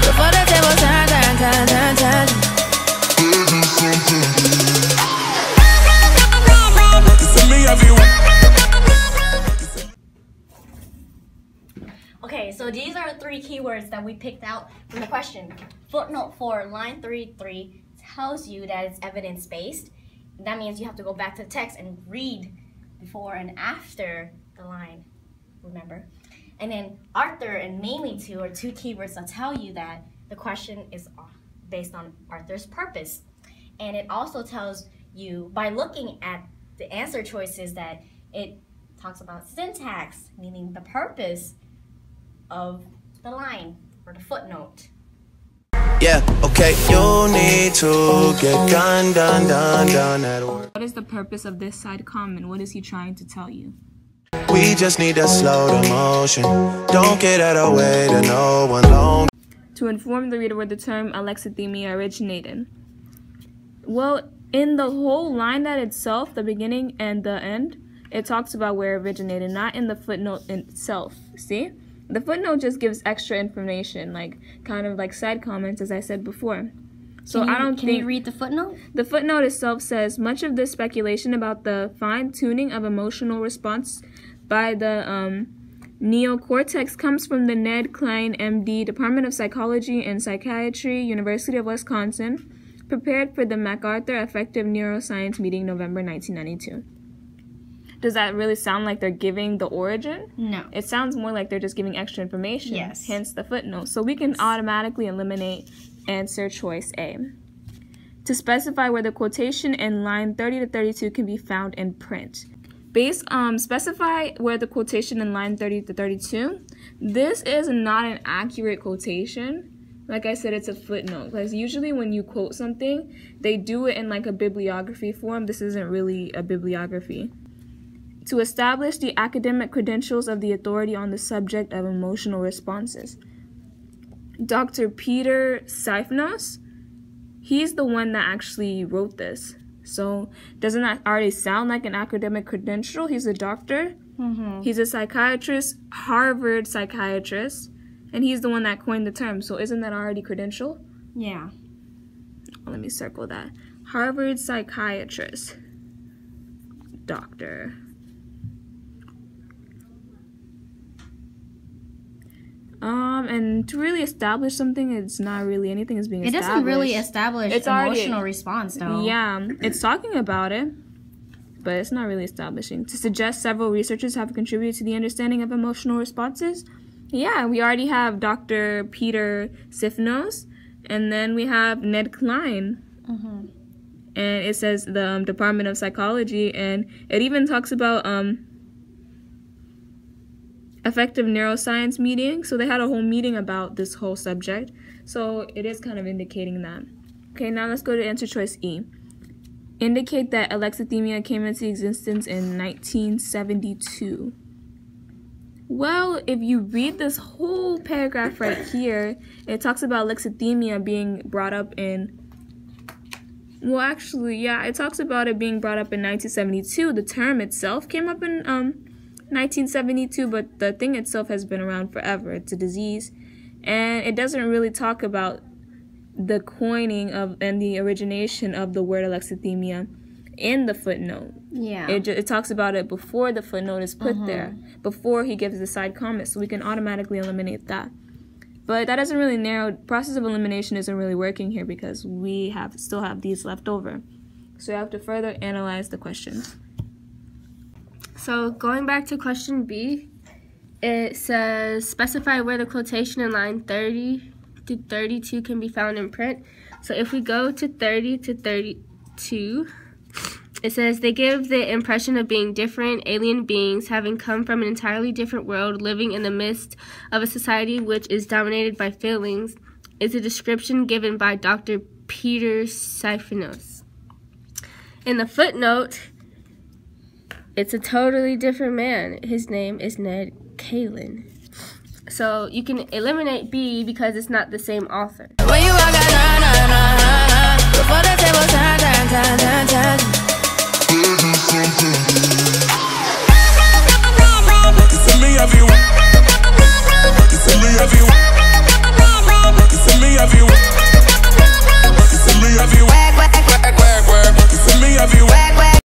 before the table turn, turn, turn, turn, turn. Okay, so these are 3 keywords that we picked out from the question. Footnote 4, line 33, tells you that it's evidence-based. That means you have to go back to the text and read before and after the line, remember? And then Arthur and mainly 2 are 2 keywords that tell you that the question is based on Arthur's purpose. And it also tells you, by looking at the answer choices, that it talks about syntax, meaning the purpose of the line or the footnote. Yeah, okay, you need to get done at work. What is the purpose of this side comment? What is he trying to tell you? We just need to slow the motion. Don't get out of way to no one alone. To inform the reader where the term alexithymia originated. Well, in the whole line that itself, the beginning and the end, it talks about where it originated, not in the footnote itself. See? The footnote just gives extra information, like kind of like side comments, as I said before. So Can you read the footnote? The footnote itself says, much of this speculation about the fine-tuning of emotional response by the neocortex comes from the Ned Klein, MD, Department of Psychology and Psychiatry, University of Wisconsin, prepared for the MacArthur Affective Neuroscience meeting, November 1992. Does that really sound like they're giving the origin? No. It sounds more like they're just giving extra information. Yes. Hence the footnote. So we can automatically eliminate answer choice A. To specify where the quotation in line 30 to 32 can be found in print. Specify where the quotation in line 30 to 32. This is not an accurate quotation. Like I said, it's a footnote. Because usually when you quote something, they do it in like a bibliography form. This isn't really a bibliography. To establish the academic credentials of the authority on the subject of emotional responses. Dr. Peter Sifnos, he's the one that actually wrote this. So doesn't that already sound like an academic credential? He's a doctor. Mm-hmm. He's a psychiatrist, Harvard psychiatrist, and he's the one that coined the term. So isn't that already credential? Yeah. Let me circle that. Harvard psychiatrist, doctor. And to really establish something, it's not really anything is being established. It doesn't really establish emotional response, though. Yeah, it's talking about it, but it's not really establishing. To suggest several researchers have contributed to the understanding of emotional responses. Yeah, we already have Dr. Peter Sifnos, and then we have Ned Klein. Mm-hmm. And it says the Department of Psychology, and it even talks about affective neuroscience meeting. So they had a whole meeting about this whole subject. So it is kind of indicating that. Okay, now let's go to answer choice E. Indicate that alexithymia came into existence in 1972. Well, if you read this whole paragraph right here, it talks about alexithymia being brought up in, well, actually, yeah, it talks about it being brought up in 1972. The term itself came up in 1972, but the thing itself has been around forever. It's a disease, and it doesn't really talk about the coining of and the origination of the word alexithymia in the footnote. Yeah. It talks about it before the footnote is put there, before he gives the side comment, so we can automatically eliminate that. But that doesn't really narrow, process of elimination isn't really working here because we still have these left over. So you have to further analyze the questions. So going back to question B, it says specify where the quotation in line 30 to 32 can be found in print. So if we go to 30 to 32, it says they give the impression of being different alien beings having come from an entirely different world, living in the midst of a society which is dominated by feelings, is a description given by Dr. Peter Sifnos. In the footnote, it's a totally different man. His name is Ned Klein. So you can eliminate B because it's not the same author. When you walk out, before the table turn, turn, turn, turn, turn. You see me everywhere. You see me everywhere.